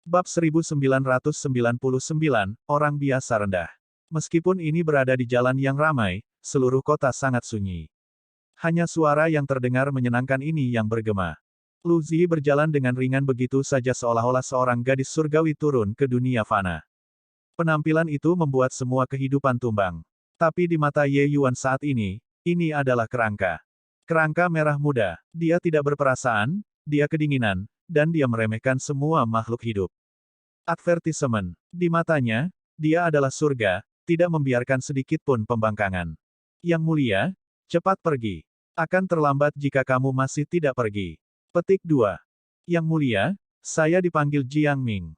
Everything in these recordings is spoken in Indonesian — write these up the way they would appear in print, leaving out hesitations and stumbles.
Bab 1999, Orang Biasa Rendah. Meskipun ini berada di jalan yang ramai, seluruh kota sangat sunyi. Hanya suara yang terdengar menyenangkan ini yang bergema. Lu Zi berjalan dengan ringan begitu saja seolah-olah seorang gadis surgawi turun ke dunia fana. Penampilan itu membuat semua kehidupan tumbang. Tapi di mata Ye Yuan saat ini adalah kerangka. Kerangka merah muda. Dia tidak berperasaan, dia kedinginan, dan dia meremehkan semua makhluk hidup. Advertisement. Di matanya, dia adalah surga, tidak membiarkan sedikit pun pembangkangan. Yang mulia, cepat pergi. Akan terlambat jika kamu masih tidak pergi. Petik 2. Yang mulia, saya dipanggil Jiang Ming.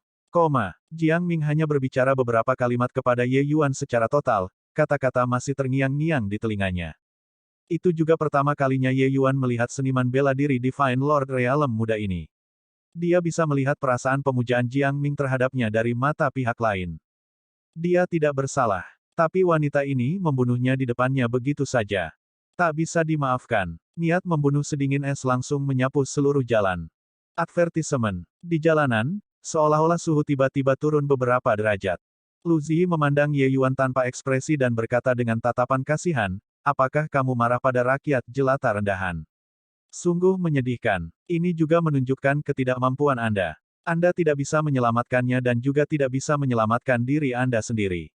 Jiang Ming hanya berbicara beberapa kalimat kepada Ye Yuan secara total, kata-kata masih terngiang-ngiang di telinganya. Itu juga pertama kalinya Ye Yuan melihat seniman bela diri Divine Lord Realm muda ini. Dia bisa melihat perasaan pemujaan Jiang Ming terhadapnya dari mata pihak lain. Dia tidak bersalah. Tapi wanita ini membunuhnya di depannya begitu saja. Tak bisa dimaafkan. Niat membunuh sedingin es langsung menyapu seluruh jalan. Advertisement. Di jalanan, seolah-olah suhu tiba-tiba turun beberapa derajat. Lu Zi memandang Ye Yuan tanpa ekspresi dan berkata dengan tatapan kasihan, apakah kamu marah pada rakyat jelata rendahan? Sungguh menyedihkan. Ini juga menunjukkan ketidakmampuan Anda. Anda tidak bisa menyelamatkannya dan juga tidak bisa menyelamatkan diri Anda sendiri.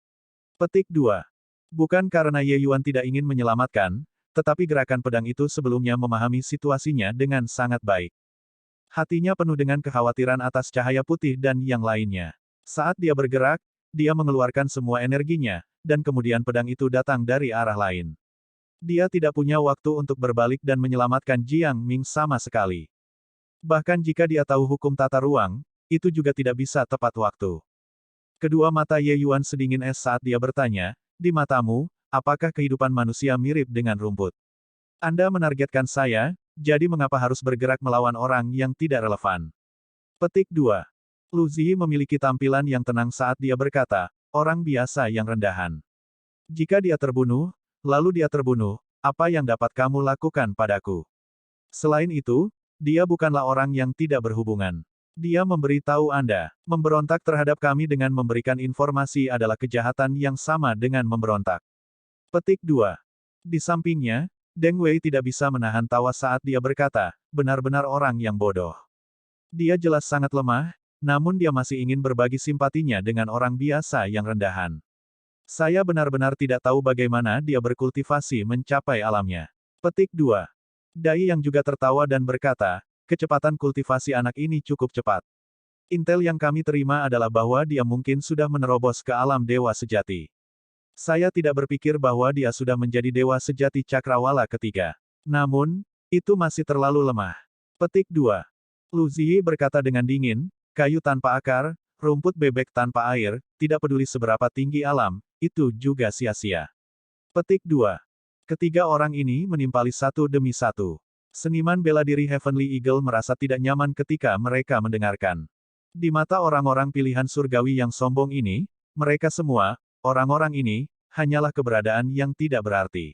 Petik 2. Bukan karena Ye Yuan tidak ingin menyelamatkan, tetapi gerakan pedang itu sebelumnya memahami situasinya dengan sangat baik. Hatinya penuh dengan kekhawatiran atas cahaya putih dan yang lainnya. Saat dia bergerak, dia mengeluarkan semua energinya, dan kemudian pedang itu datang dari arah lain. Dia tidak punya waktu untuk berbalik dan menyelamatkan Jiang Ming sama sekali. Bahkan jika dia tahu hukum tata ruang, itu juga tidak bisa tepat waktu. Kedua mata Ye Yuan sedingin es saat dia bertanya, di matamu, apakah kehidupan manusia mirip dengan rumput? Anda menargetkan saya, jadi mengapa harus bergerak melawan orang yang tidak relevan? Petik 2. Lu Zi memiliki tampilan yang tenang saat dia berkata, orang biasa yang rendahan. Jika dia terbunuh, lalu dia terbunuh, apa yang dapat kamu lakukan padaku? Selain itu, dia bukanlah orang yang tidak berhubungan. Dia memberitahu Anda, memberontak terhadap kami dengan memberikan informasi adalah kejahatan yang sama dengan memberontak. Petik 2. Di sampingnya, Deng Wei tidak bisa menahan tawa saat dia berkata, benar-benar orang yang bodoh. Dia jelas sangat lemah, namun dia masih ingin berbagi simpatinya dengan orang biasa yang rendahan. Saya benar-benar tidak tahu bagaimana dia berkultivasi mencapai alamnya. Petik 2. Dai yang juga tertawa dan berkata, kecepatan kultivasi anak ini cukup cepat. Intel yang kami terima adalah bahwa dia mungkin sudah menerobos ke alam dewa sejati. Saya tidak berpikir bahwa dia sudah menjadi dewa sejati cakrawala ketiga. Namun, itu masih terlalu lemah. Petik 2. Lu Zi berkata dengan dingin, kayu tanpa akar, rumput bebek tanpa air, tidak peduli seberapa tinggi alam, itu juga sia-sia. Petik 2. Ketiga orang ini menimpali satu demi satu. Seniman bela diri Heavenly Eagle merasa tidak nyaman ketika mereka mendengarkan. Di mata orang-orang pilihan surgawi yang sombong ini, mereka semua, orang-orang ini, hanyalah keberadaan yang tidak berarti.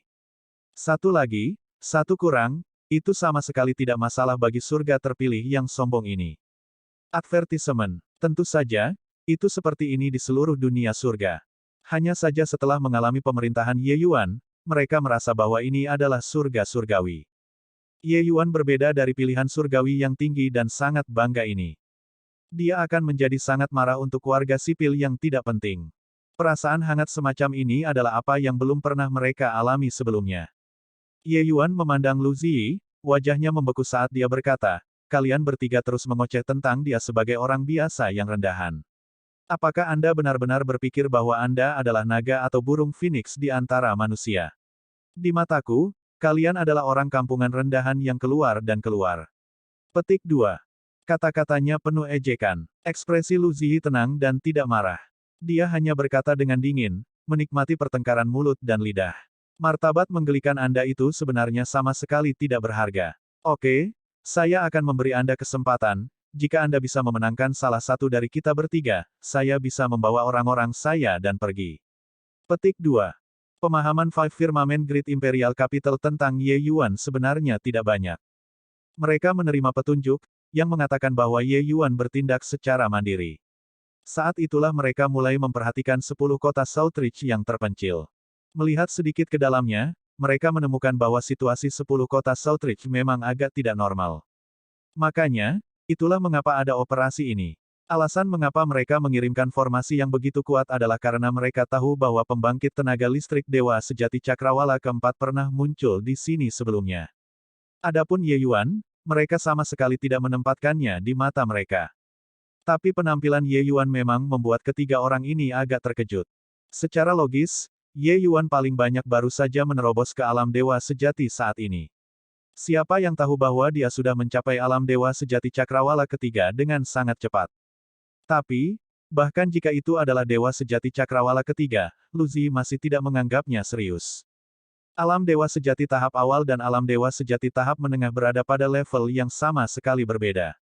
Satu lagi, satu kurang, itu sama sekali tidak masalah bagi surga terpilih yang sombong ini. Advertisement. Tentu saja, itu seperti ini di seluruh dunia surga. Hanya saja setelah mengalami pemerintahan Ye Yuan, mereka merasa bahwa ini adalah surga surgawi. Ye Yuan berbeda dari pilihan surgawi yang tinggi dan sangat bangga ini. Dia akan menjadi sangat marah untuk warga sipil yang tidak penting. Perasaan hangat semacam ini adalah apa yang belum pernah mereka alami sebelumnya. Ye Yuan memandang Lu Zi, wajahnya membeku saat dia berkata, kalian bertiga terus mengoceh tentang dia sebagai orang biasa yang rendahan. Apakah Anda benar-benar berpikir bahwa Anda adalah naga atau burung phoenix di antara manusia? Di mataku, kalian adalah orang kampungan rendahan yang keluar dan keluar. Petik 2. Kata-katanya penuh ejekan. Ekspresi Lu Zi tenang dan tidak marah. Dia hanya berkata dengan dingin, menikmati pertengkaran mulut dan lidah. Martabat menggelikan Anda itu sebenarnya sama sekali tidak berharga. Oke, saya akan memberi Anda kesempatan, jika Anda bisa memenangkan salah satu dari kita bertiga, saya bisa membawa orang-orang saya dan pergi. Petik 2. Pemahaman Five Firmament Great Imperial Capital tentang Ye Yuan sebenarnya tidak banyak. Mereka menerima petunjuk, yang mengatakan bahwa Ye Yuan bertindak secara mandiri. Saat itulah mereka mulai memperhatikan 10 kota Southridge yang terpencil. Melihat sedikit ke dalamnya, mereka menemukan bahwa situasi 10 kota Southridge memang agak tidak normal. Makanya, itulah mengapa ada operasi ini. Alasan mengapa mereka mengirimkan formasi yang begitu kuat adalah karena mereka tahu bahwa pembangkit tenaga listrik Dewa Sejati Cakrawala keempat pernah muncul di sini sebelumnya. Adapun Ye Yuan, mereka sama sekali tidak menempatkannya di mata mereka. Tapi penampilan Ye Yuan memang membuat ketiga orang ini agak terkejut. Secara logis, Ye Yuan paling banyak baru saja menerobos ke alam Dewa Sejati saat ini. Siapa yang tahu bahwa dia sudah mencapai alam Dewa Sejati Cakrawala ketiga dengan sangat cepat. Tapi, bahkan jika itu adalah Dewa Sejati Cakrawala ketiga, Lu Zi masih tidak menganggapnya serius. Alam Dewa Sejati tahap awal dan alam Dewa Sejati tahap menengah berada pada level yang sama sekali berbeda.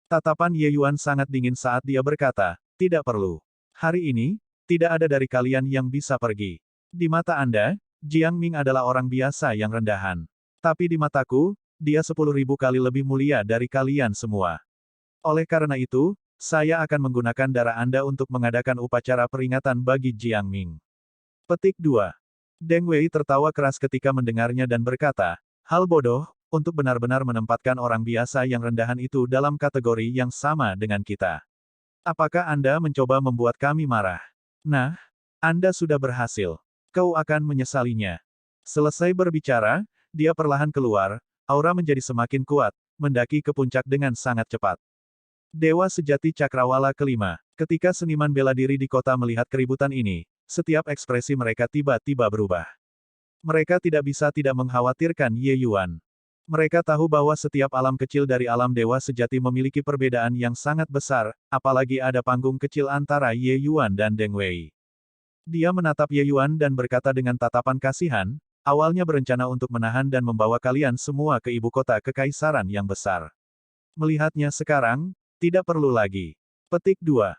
Tatapan Ye Yuan sangat dingin saat dia berkata, tidak perlu. Hari ini, tidak ada dari kalian yang bisa pergi. Di mata Anda, Jiang Ming adalah orang biasa yang rendahan. Tapi di mataku, dia 10.000 kali lebih mulia dari kalian semua. Oleh karena itu, saya akan menggunakan darah Anda untuk mengadakan upacara peringatan bagi Jiang Ming. Petik 2. Deng Wei tertawa keras ketika mendengarnya dan berkata, hal bodoh, untuk benar-benar menempatkan orang biasa yang rendahan itu dalam kategori yang sama dengan kita. Apakah Anda mencoba membuat kami marah? Nah, Anda sudah berhasil. Kau akan menyesalinya. Selesai berbicara, dia perlahan keluar, aura menjadi semakin kuat, mendaki ke puncak dengan sangat cepat. Dewa Sejati Cakrawala kelima. Ketika seniman bela diri di kota melihat keributan ini, setiap ekspresi mereka tiba-tiba berubah. Mereka tidak bisa tidak mengkhawatirkan Ye Yuan. Mereka tahu bahwa setiap alam kecil dari alam Dewa Sejati memiliki perbedaan yang sangat besar, apalagi ada panggung kecil antara Ye Yuan dan Deng Wei. Dia menatap Ye Yuan dan berkata dengan tatapan kasihan, awalnya berencana untuk menahan dan membawa kalian semua ke ibu kota kekaisaran yang besar. Melihatnya sekarang, tidak perlu lagi. Petik 2.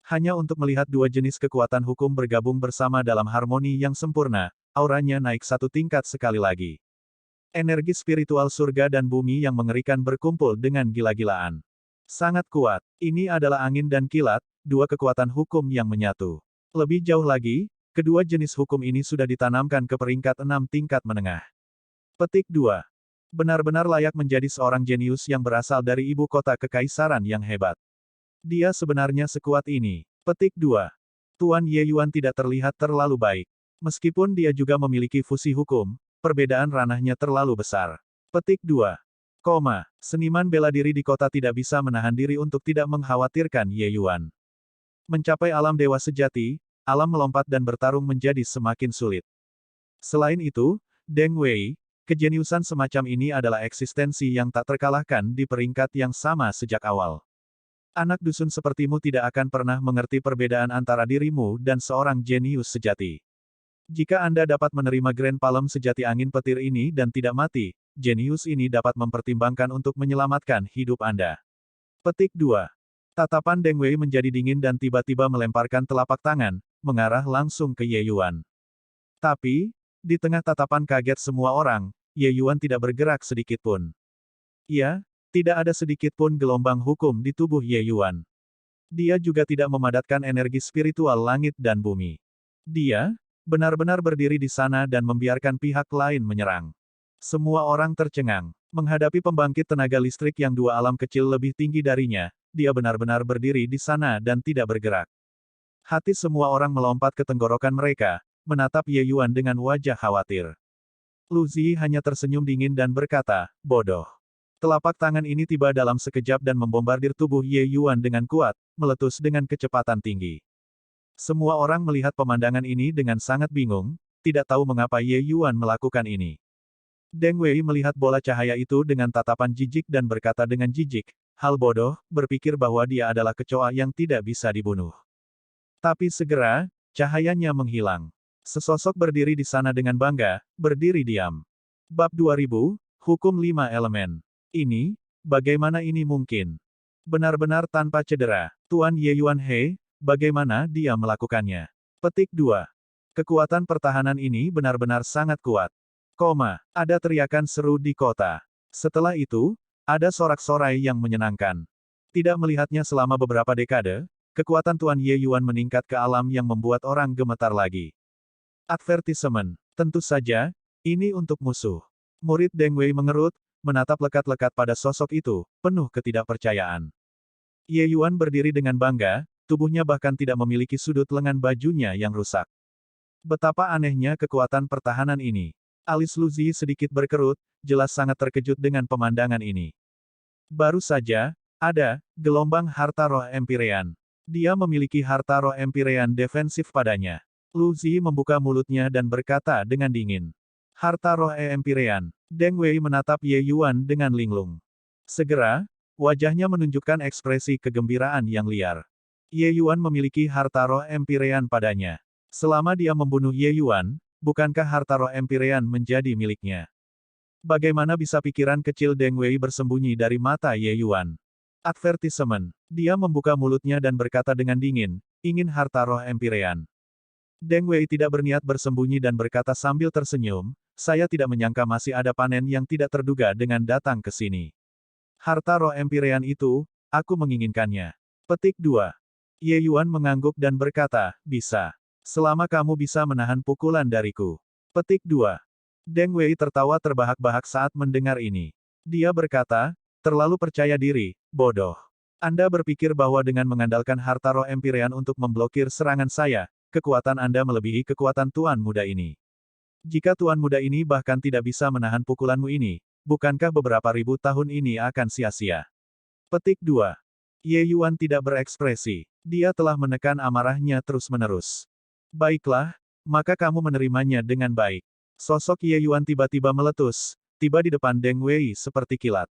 Hanya untuk melihat dua jenis kekuatan hukum bergabung bersama dalam harmoni yang sempurna, auranya naik satu tingkat sekali lagi. Energi spiritual surga dan bumi yang mengerikan berkumpul dengan gila-gilaan. Sangat kuat. Ini adalah angin dan kilat, dua kekuatan hukum yang menyatu. Lebih jauh lagi, kedua jenis hukum ini sudah ditanamkan ke peringkat 6 tingkat menengah. Petik 2. Benar-benar layak menjadi seorang jenius yang berasal dari ibu kota kekaisaran yang hebat. Dia sebenarnya sekuat ini. Petik 2. Tuan Ye Yuan tidak terlihat terlalu baik. Meskipun dia juga memiliki fusi hukum, perbedaan ranahnya terlalu besar. Petik 2. Seniman bela diri di kota tidak bisa menahan diri untuk tidak mengkhawatirkan Ye Yuan. Mencapai alam dewa sejati, alam melompat dan bertarung menjadi semakin sulit. Selain itu, Deng Wei, kejeniusan semacam ini adalah eksistensi yang tak terkalahkan di peringkat yang sama sejak awal. Anak dusun sepertimu tidak akan pernah mengerti perbedaan antara dirimu dan seorang jenius sejati. Jika Anda dapat menerima Grand Palem sejati angin petir ini dan tidak mati, jenius ini dapat mempertimbangkan untuk menyelamatkan hidup Anda. Petik 2. Tatapan Deng Wei menjadi dingin dan tiba-tiba melemparkan telapak tangan, mengarah langsung ke Ye Yuan. Tapi, di tengah tatapan kaget semua orang, Ye Yuan tidak bergerak sedikit pun. Iya, tidak ada sedikit pun gelombang hukum di tubuh Ye Yuan. Dia juga tidak memadatkan energi spiritual langit dan bumi. Dia benar-benar berdiri di sana dan membiarkan pihak lain menyerang. Semua orang tercengang. Menghadapi pembangkit tenaga listrik yang dua alam kecil lebih tinggi darinya, dia benar-benar berdiri di sana dan tidak bergerak. Hati semua orang melompat ke tenggorokan mereka, menatap Ye Yuan dengan wajah khawatir. Lu Zi hanya tersenyum dingin dan berkata, bodoh. Telapak tangan ini tiba dalam sekejap dan membombardir tubuh Ye Yuan dengan kuat, meletus dengan kecepatan tinggi. Semua orang melihat pemandangan ini dengan sangat bingung, tidak tahu mengapa Ye Yuan melakukan ini. Deng Wei melihat bola cahaya itu dengan tatapan jijik dan berkata dengan jijik, hal bodoh, berpikir bahwa dia adalah kecoa yang tidak bisa dibunuh. Tapi segera, cahayanya menghilang. Sesosok berdiri di sana dengan bangga, berdiri diam. Bab 2000, Hukum 5 Elemen. Ini, bagaimana ini mungkin? Benar-benar tanpa cedera. Tuan Ye Yuan He, bagaimana dia melakukannya? Petik 2. Kekuatan pertahanan ini benar-benar sangat kuat. Ada teriakan seru di kota. Setelah itu, ada sorak-sorai yang menyenangkan. Tidak melihatnya selama beberapa dekade, kekuatan Tuan Ye Yuan meningkat ke alam yang membuat orang gemetar lagi. Advertisement. Tentu saja, ini untuk musuh. Murid Deng Wei mengerut, menatap lekat-lekat pada sosok itu, penuh ketidakpercayaan. Ye Yuan berdiri dengan bangga, tubuhnya bahkan tidak memiliki sudut lengan bajunya yang rusak. Betapa anehnya kekuatan pertahanan ini. Alis Lu Zi sedikit berkerut, jelas sangat terkejut dengan pemandangan ini. Baru saja, ada gelombang harta roh Empyrean. Dia memiliki harta roh Empyrean defensif padanya. Lu Zi membuka mulutnya dan berkata dengan dingin. Harta roh Empyrean. Deng Wei menatap Ye Yuan dengan linglung. Segera, wajahnya menunjukkan ekspresi kegembiraan yang liar. Ye Yuan memiliki harta roh Empyrean padanya. Selama dia membunuh Ye Yuan, bukankah harta roh Empyrean menjadi miliknya? Bagaimana bisa pikiran kecil Deng Wei bersembunyi dari mata Ye Yuan? Advertisement. Dia membuka mulutnya dan berkata dengan dingin, ingin harta roh Empyrean. Deng Wei tidak berniat bersembunyi dan berkata sambil tersenyum, saya tidak menyangka masih ada panen yang tidak terduga dengan datang ke sini. Harta roh Empyrean itu, aku menginginkannya. Petik 2. Ye Yuan mengangguk dan berkata, bisa. Selama kamu bisa menahan pukulan dariku. Petik 2. Deng Wei tertawa terbahak-bahak saat mendengar ini. Dia berkata, terlalu percaya diri, bodoh. Anda berpikir bahwa dengan mengandalkan harta roh Empyrean untuk memblokir serangan saya, kekuatan Anda melebihi kekuatan Tuan Muda ini. Jika Tuan Muda ini bahkan tidak bisa menahan pukulanmu ini, bukankah beberapa ribu tahun ini akan sia-sia? Petik 2. Ye Yuan tidak berekspresi. Dia telah menekan amarahnya terus-menerus. Baiklah, maka kamu menerimanya dengan baik. Sosok Ye Yuan tiba-tiba meletus, tiba di depan Deng Wei seperti kilat.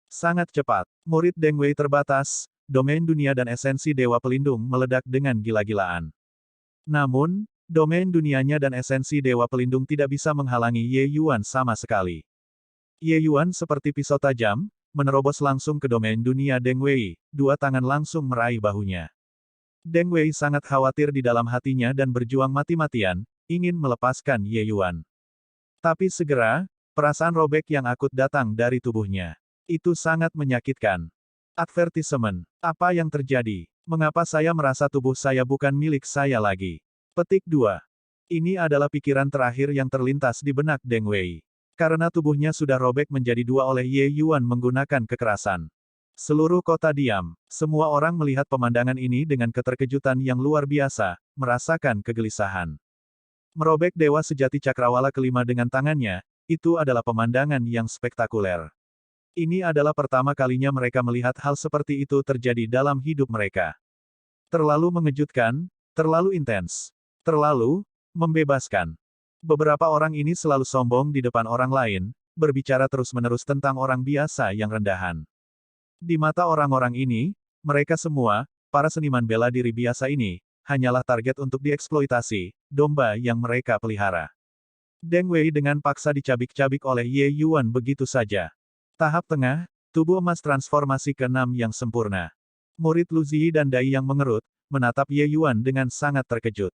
Sangat cepat, murid Deng Wei terbatas, domain dunia dan esensi Dewa Pelindung meledak dengan gila-gilaan. Namun, domain dunianya dan esensi Dewa Pelindung tidak bisa menghalangi Ye Yuan sama sekali. Ye Yuan seperti pisau tajam, menerobos langsung ke domain dunia Deng Wei, dua tangan langsung meraih bahunya. Deng Wei sangat khawatir di dalam hatinya dan berjuang mati-matian, ingin melepaskan Ye Yuan. Tapi segera, perasaan robek yang akut datang dari tubuhnya. Itu sangat menyakitkan. Advertisement. Apa yang terjadi? Mengapa saya merasa tubuh saya bukan milik saya lagi? Petik 2. Ini adalah pikiran terakhir yang terlintas di benak Deng Wei. Karena tubuhnya sudah robek menjadi dua oleh Ye Yuan menggunakan kekerasan. Seluruh kota diam. Semua orang melihat pemandangan ini dengan keterkejutan yang luar biasa, merasakan kegelisahan. Merobek Dewa Sejati Cakrawala kelima dengan tangannya, itu adalah pemandangan yang spektakuler. Ini adalah pertama kalinya mereka melihat hal seperti itu terjadi dalam hidup mereka. Terlalu mengejutkan, terlalu intens, terlalu membebaskan. Beberapa orang ini selalu sombong di depan orang lain, berbicara terus-menerus tentang orang biasa yang rendahan. Di mata orang-orang ini, mereka semua, para seniman bela diri biasa ini, hanyalah target untuk dieksploitasi, domba yang mereka pelihara. Deng Wei dengan paksa dicabik-cabik oleh Ye Yuan begitu saja. Tahap tengah, tubuh emas transformasi ke-6 yang sempurna. Murid Lu Zi dan Dai yang mengerut, menatap Ye Yuan dengan sangat terkejut.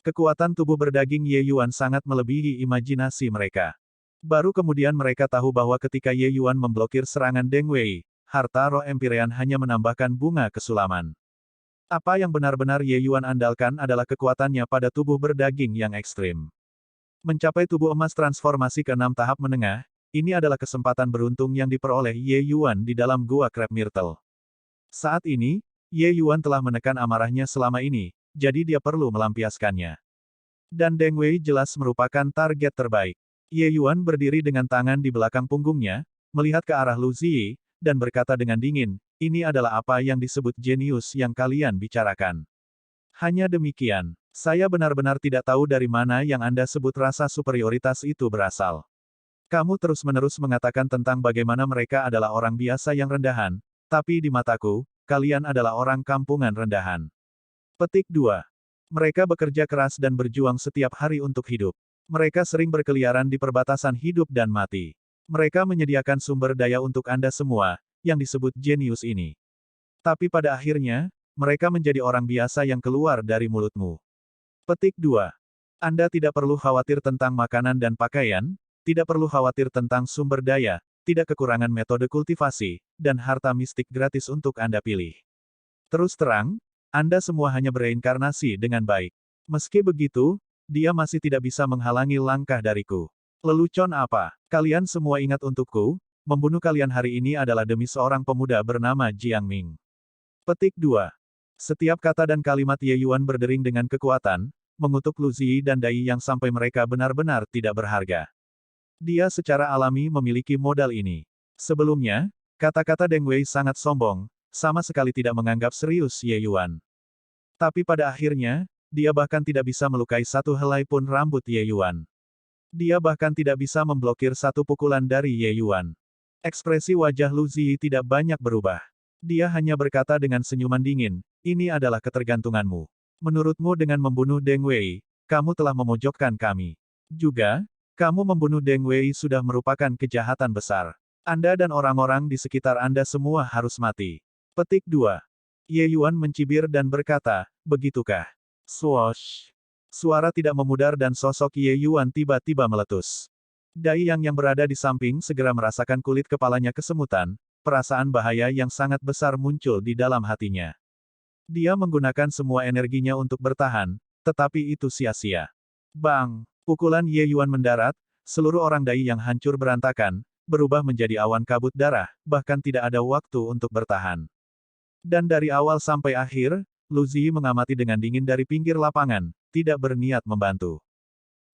Kekuatan tubuh berdaging Ye Yuan sangat melebihi imajinasi mereka. Baru kemudian mereka tahu bahwa ketika Ye Yuan memblokir serangan Deng Wei, harta roh Empyrean hanya menambahkan bunga kesulaman. Apa yang benar-benar Ye Yuan andalkan adalah kekuatannya pada tubuh berdaging yang ekstrim. Mencapai tubuh emas transformasi ke-6 tahap menengah, ini adalah kesempatan beruntung yang diperoleh Ye Yuan di dalam Gua Crab Myrtle. Saat ini, Ye Yuan telah menekan amarahnya selama ini, jadi dia perlu melampiaskannya. Dan Deng Wei jelas merupakan target terbaik. Ye Yuan berdiri dengan tangan di belakang punggungnya, melihat ke arah Lu Zi, dan berkata dengan dingin, ini adalah apa yang disebut jenius yang kalian bicarakan. Hanya demikian, saya benar-benar tidak tahu dari mana yang Anda sebut rasa superioritas itu berasal. Kamu terus-menerus mengatakan tentang bagaimana mereka adalah orang biasa yang rendahan, tapi di mataku, kalian adalah orang kampungan rendahan. Petik 2. Mereka bekerja keras dan berjuang setiap hari untuk hidup. Mereka sering berkeliaran di perbatasan hidup dan mati. Mereka menyediakan sumber daya untuk Anda semua, yang disebut jenius ini. Tapi pada akhirnya, mereka menjadi orang biasa yang keluar dari mulutmu. Petik 2. Anda tidak perlu khawatir tentang makanan dan pakaian, tidak perlu khawatir tentang sumber daya, tidak kekurangan metode kultivasi, dan harta mistik gratis untuk Anda pilih. Terus terang, Anda semua hanya bereinkarnasi dengan baik. Meski begitu, dia masih tidak bisa menghalangi langkah dariku. Lelucon apa? Kalian semua ingat untukku, membunuh kalian hari ini adalah demi seorang pemuda bernama Jiang Ming. Petik 2. Setiap kata dan kalimat Ye Yuan berdering dengan kekuatan, mengutuk Lu Ziyi dan Dai yang sampai mereka benar-benar tidak berharga. Dia secara alami memiliki modal ini. Sebelumnya, kata-kata Deng Wei sangat sombong, sama sekali tidak menganggap serius Ye Yuan. Tapi pada akhirnya, dia bahkan tidak bisa melukai satu helai pun rambut Ye Yuan. Dia bahkan tidak bisa memblokir satu pukulan dari Ye Yuan. Ekspresi wajah Lu Ziyi tidak banyak berubah. Dia hanya berkata dengan senyuman dingin, ini adalah ketergantunganmu. Menurutmu dengan membunuh Deng Wei, kamu telah memojokkan kami. Juga, kamu membunuh Deng Wei sudah merupakan kejahatan besar. Anda dan orang-orang di sekitar Anda semua harus mati. Petik 2. Ye Yuan mencibir dan berkata, begitukah? Swoosh. Suara tidak memudar dan sosok Ye Yuan tiba-tiba meletus. Dai yang berada di samping segera merasakan kulit kepalanya kesemutan, perasaan bahaya yang sangat besar muncul di dalam hatinya. Dia menggunakan semua energinya untuk bertahan, tetapi itu sia-sia. Bang! Pukulan Ye Yuan mendarat, seluruh orang Dai yang hancur berantakan, berubah menjadi awan kabut darah, bahkan tidak ada waktu untuk bertahan. Dan dari awal sampai akhir, Lu Ziyi mengamati dengan dingin dari pinggir lapangan, tidak berniat membantu.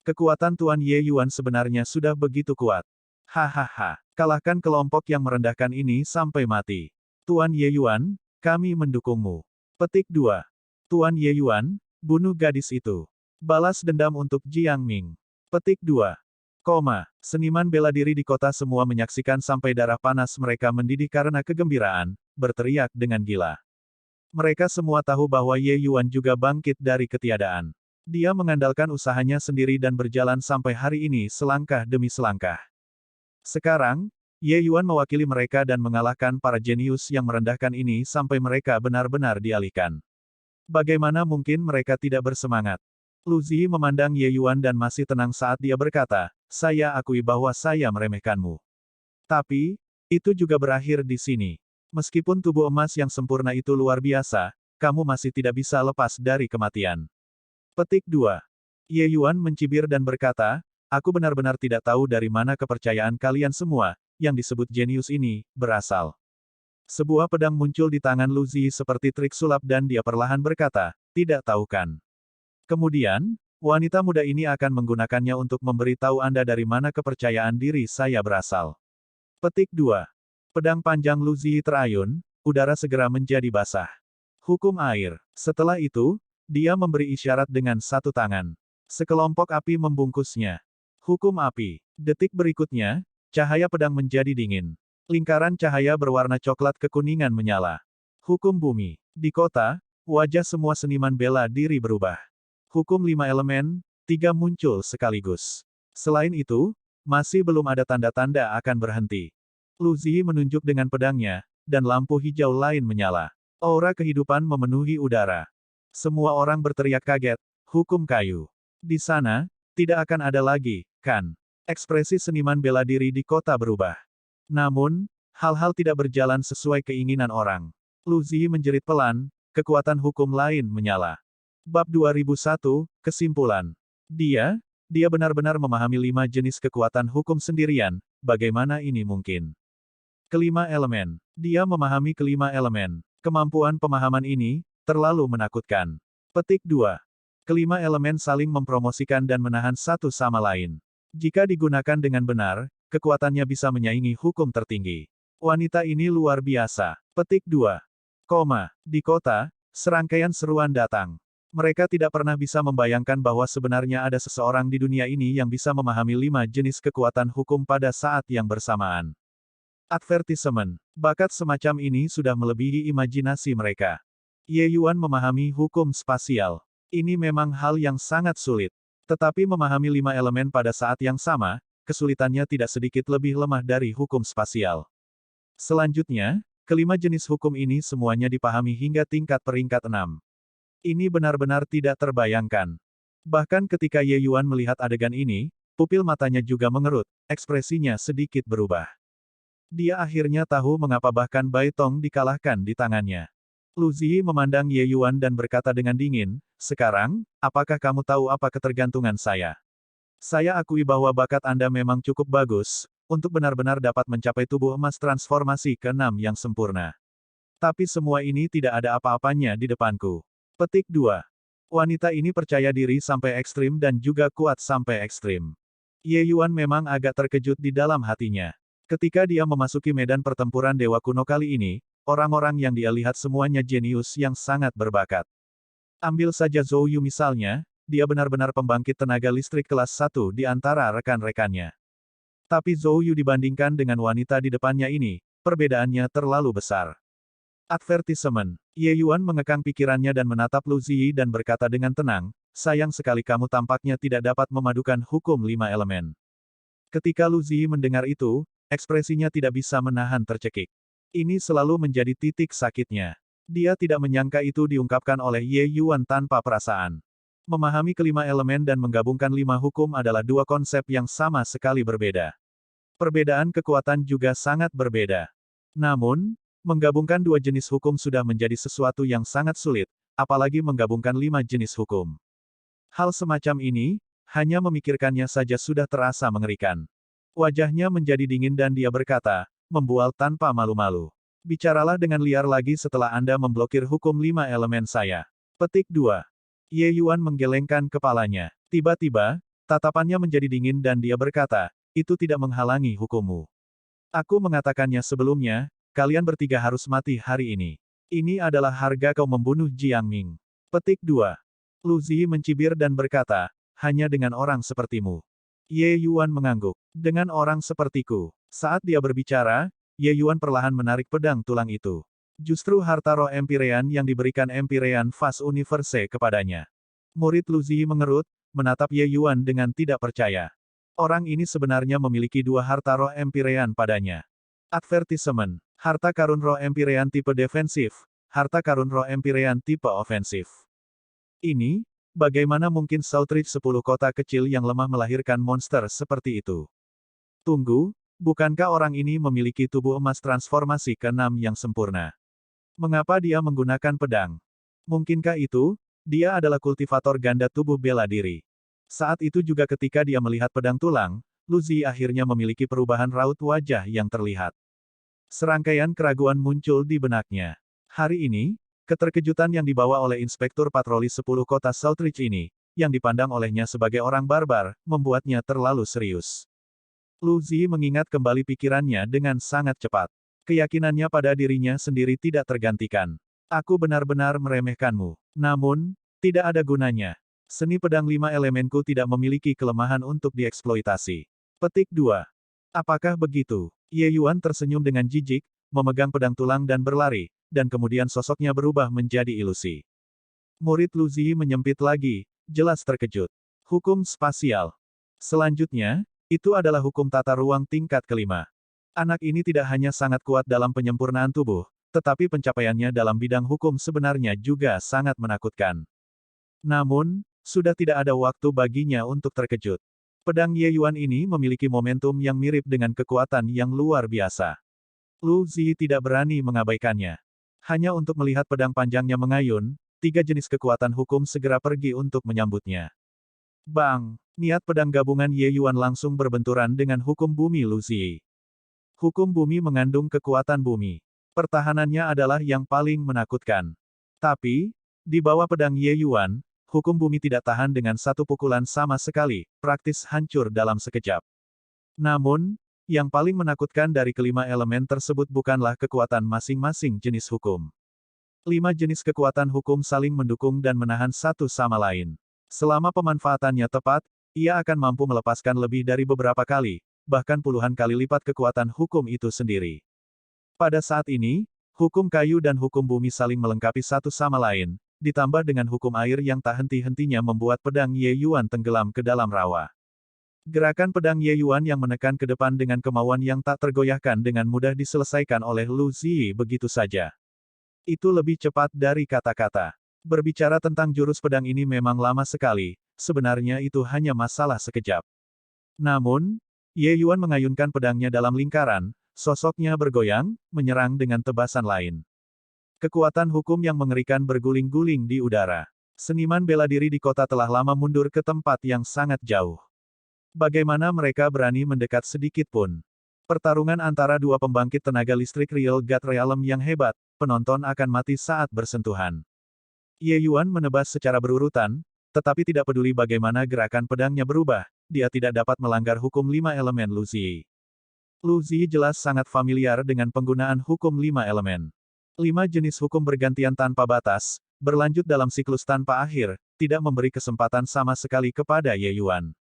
Kekuatan Tuan Ye Yuan sebenarnya sudah begitu kuat. Hahaha, kalahkan kelompok yang merendahkan ini sampai mati. Tuan Ye Yuan, kami mendukungmu. Petik 2. Tuan Ye Yuan, bunuh gadis itu. Balas dendam untuk Jiang Ming. Petik 2. Seniman bela diri di kota semua menyaksikan sampai darah panas mereka mendidih karena kegembiraan, berteriak dengan gila. Mereka semua tahu bahwa Ye Yuan juga bangkit dari ketiadaan. Dia mengandalkan usahanya sendiri dan berjalan sampai hari ini selangkah demi selangkah. Sekarang, Ye Yuan mewakili mereka dan mengalahkan para jenius yang merendahkan ini sampai mereka benar-benar dialihkan. Bagaimana mungkin mereka tidak bersemangat? Lu Ziyi memandang Ye Yuan dan masih tenang saat dia berkata, saya akui bahwa saya meremehkanmu. Tapi, itu juga berakhir di sini. Meskipun tubuh emas yang sempurna itu luar biasa, kamu masih tidak bisa lepas dari kematian. Petik 2. Ye Yuan mencibir dan berkata, aku benar-benar tidak tahu dari mana kepercayaan kalian semua, yang disebut jenius ini, berasal. Sebuah pedang muncul di tangan Lu Ziyi seperti trik sulap dan dia perlahan berkata, tidak tahu kan? Kemudian, wanita muda ini akan menggunakannya untuk memberitahu Anda dari mana kepercayaan diri saya berasal. Petik 2. Pedang panjang Lu Ziyi terayun, udara segera menjadi basah. Hukum air. Setelah itu, dia memberi isyarat dengan satu tangan. Sekelompok api membungkusnya. Hukum api. Detik berikutnya, cahaya pedang menjadi dingin. Lingkaran cahaya berwarna coklat kekuningan menyala. Hukum bumi. Di kota, wajah semua seniman bela diri berubah. Hukum 5 elemen, 3 muncul sekaligus. Selain itu, masih belum ada tanda-tanda akan berhenti. Lu Ziyi menunjuk dengan pedangnya, dan lampu hijau lain menyala. Aura kehidupan memenuhi udara. Semua orang berteriak kaget, hukum kayu. Di sana, tidak akan ada lagi, kan? Ekspresi seniman bela diri di kota berubah. Namun, hal-hal tidak berjalan sesuai keinginan orang. Lu Ziyi menjerit pelan, kekuatan hukum lain menyala. Bab 2001, Kesimpulan. Dia benar-benar memahami 5 jenis kekuatan hukum sendirian, bagaimana ini mungkin? Kelima elemen. Dia memahami kelima elemen. Kemampuan pemahaman ini, terlalu menakutkan. Petik 2. Kelima elemen saling mempromosikan dan menahan satu sama lain. Jika digunakan dengan benar, kekuatannya bisa menyaingi hukum tertinggi. Wanita ini luar biasa. Petik 2. Di kota, serangkaian seruan datang. Mereka tidak pernah bisa membayangkan bahwa sebenarnya ada seseorang di dunia ini yang bisa memahami 5 jenis kekuatan hukum pada saat yang bersamaan. Advertisement. Bakat semacam ini sudah melebihi imajinasi mereka. Ye Yuan memahami hukum spasial. Ini memang hal yang sangat sulit. Tetapi memahami 5 elemen pada saat yang sama, kesulitannya tidak sedikit lebih lemah dari hukum spasial. Selanjutnya, kelima jenis hukum ini semuanya dipahami hingga tingkat peringkat 6. Ini benar-benar tidak terbayangkan. Bahkan ketika Ye Yuan melihat adegan ini, pupil matanya juga mengerut, ekspresinya sedikit berubah. Dia akhirnya tahu mengapa bahkan Bai Tong dikalahkan di tangannya. Lu Ziyi memandang Ye Yuan dan berkata dengan dingin, "Sekarang, apakah kamu tahu apa ketergantungan saya? Saya akui bahwa bakat Anda memang cukup bagus, untuk benar-benar dapat mencapai tubuh emas transformasi ke-6 yang sempurna. Tapi semua ini tidak ada apa-apanya di depanku." Petik 2. Wanita ini percaya diri sampai ekstrim dan juga kuat sampai ekstrim. Ye Yuan memang agak terkejut di dalam hatinya. Ketika dia memasuki medan pertempuran Dewa Kuno kali ini, orang-orang yang dia lihat semuanya jenius yang sangat berbakat. Ambil saja Zhou Yu misalnya, dia benar-benar pembangkit tenaga listrik kelas 1 di antara rekan-rekannya. Tapi Zhou Yu dibandingkan dengan wanita di depannya ini, perbedaannya terlalu besar. Advertisement. Ye Yuan mengekang pikirannya dan menatap Lu Ziyi dan berkata dengan tenang, "Sayang sekali kamu tampaknya tidak dapat memadukan hukum 5 elemen." Ketika Lu Ziyi mendengar itu, ekspresinya tidak bisa menahan tercekik. Ini selalu menjadi titik sakitnya. Dia tidak menyangka itu diungkapkan oleh Ye Yuan tanpa perasaan. Memahami kelima elemen dan menggabungkan 5 hukum adalah dua konsep yang sama sekali berbeda. Perbedaan kekuatan juga sangat berbeda. Namun, menggabungkan dua jenis hukum sudah menjadi sesuatu yang sangat sulit, apalagi menggabungkan 5 jenis hukum. Hal semacam ini, hanya memikirkannya saja sudah terasa mengerikan. Wajahnya menjadi dingin dan dia berkata, membual tanpa malu-malu. "Bicaralah dengan liar lagi setelah Anda memblokir hukum 5 elemen saya." Petik 2. Ye Yuan menggelengkan kepalanya. Tiba-tiba, tatapannya menjadi dingin dan dia berkata, "Itu tidak menghalangi hukummu. Aku mengatakannya sebelumnya, kalian bertiga harus mati hari ini. Ini adalah harga kau membunuh Jiang Ming." Petik 2. Lu Ziyi mencibir dan berkata, "Hanya dengan orang sepertimu." Ye Yuan mengangguk. "Dengan orang sepertiku." Saat dia berbicara, Ye Yuan perlahan menarik pedang tulang itu. Justru harta roh Empirean yang diberikan Empirean Fast Universe kepadanya. Murid Lu Ziyi mengerut, menatap Ye Yuan dengan tidak percaya. Orang ini sebenarnya memiliki 2 harta roh Empirean padanya. Advertisement. Harta karun roh Empirean tipe defensif, harta karun roh Empirean tipe ofensif. Ini, bagaimana mungkin Southridge 10 kota kecil yang lemah melahirkan monster seperti itu? Tunggu, bukankah orang ini memiliki tubuh emas transformasi ke-6 yang sempurna? Mengapa dia menggunakan pedang? Mungkinkah itu, dia adalah kultivator ganda tubuh bela diri? Saat itu juga ketika dia melihat pedang tulang, Lu Ziyi akhirnya memiliki perubahan raut wajah yang terlihat. Serangkaian keraguan muncul di benaknya. Hari ini, keterkejutan yang dibawa oleh Inspektur Patroli 10 Kota Southridge ini, yang dipandang olehnya sebagai orang barbar, membuatnya terlalu serius. Lu Ziyi mengingat kembali pikirannya dengan sangat cepat. Keyakinannya pada dirinya sendiri tidak tergantikan. "Aku benar-benar meremehkanmu. Namun, tidak ada gunanya. Seni pedang 5 elemenku tidak memiliki kelemahan untuk dieksploitasi." Petik 2. Apakah begitu? Ye Yuan tersenyum dengan jijik, memegang pedang tulang dan berlari, dan kemudian sosoknya berubah menjadi ilusi. Murid Lu Ziyi menyempit lagi, jelas terkejut. Hukum spasial. Selanjutnya, itu adalah hukum tata ruang tingkat kelima. Anak ini tidak hanya sangat kuat dalam penyempurnaan tubuh, tetapi pencapaiannya dalam bidang hukum sebenarnya juga sangat menakutkan. Namun, sudah tidak ada waktu baginya untuk terkejut. Pedang Ye Yuan ini memiliki momentum yang mirip dengan kekuatan yang luar biasa. Lu Ziyi tidak berani mengabaikannya. Hanya untuk melihat pedang panjangnya mengayun, 3 jenis kekuatan hukum segera pergi untuk menyambutnya. Bang! Niat pedang gabungan Ye Yuan langsung berbenturan dengan hukum bumi Lu Ziyi. Hukum bumi mengandung kekuatan bumi. Pertahanannya adalah yang paling menakutkan. Tapi, di bawah pedang Ye Yuan, hukum bumi tidak tahan dengan satu pukulan sama sekali, praktis hancur dalam sekejap. Namun, yang paling menakutkan dari kelima elemen tersebut bukanlah kekuatan masing-masing jenis hukum. 5 jenis kekuatan hukum saling mendukung dan menahan satu sama lain. Selama pemanfaatannya tepat, ia akan mampu melepaskan lebih dari beberapa kali, bahkan puluhan kali lipat kekuatan hukum itu sendiri. Pada saat ini, hukum kayu dan hukum bumi saling melengkapi satu sama lain, ditambah dengan hukum air yang tak henti-hentinya membuat pedang Ye Yuan tenggelam ke dalam rawa. Gerakan pedang Ye Yuan yang menekan ke depan dengan kemauan yang tak tergoyahkan dengan mudah diselesaikan oleh Lu Ziyi begitu saja. Itu lebih cepat dari kata-kata. Berbicara tentang jurus pedang ini memang lama sekali, sebenarnya itu hanya masalah sekejap. Namun, Ye Yuan mengayunkan pedangnya dalam lingkaran, sosoknya bergoyang, menyerang dengan tebasan lain. Kekuatan hukum yang mengerikan berguling-guling di udara. Seniman bela diri di kota telah lama mundur ke tempat yang sangat jauh. Bagaimana mereka berani mendekat sedikit pun? Pertarungan antara dua pembangkit tenaga listrik Real God Realm yang hebat, penonton akan mati saat bersentuhan. Ye Yuan menebas secara berurutan, tetapi tidak peduli bagaimana gerakan pedangnya berubah, dia tidak dapat melanggar hukum 5 elemen Lu Ziyi. Lu Ziyi jelas sangat familiar dengan penggunaan hukum 5 elemen. 5 jenis hukum bergantian tanpa batas, berlanjut dalam siklus tanpa akhir, tidak memberi kesempatan sama sekali kepada Ye Yuan.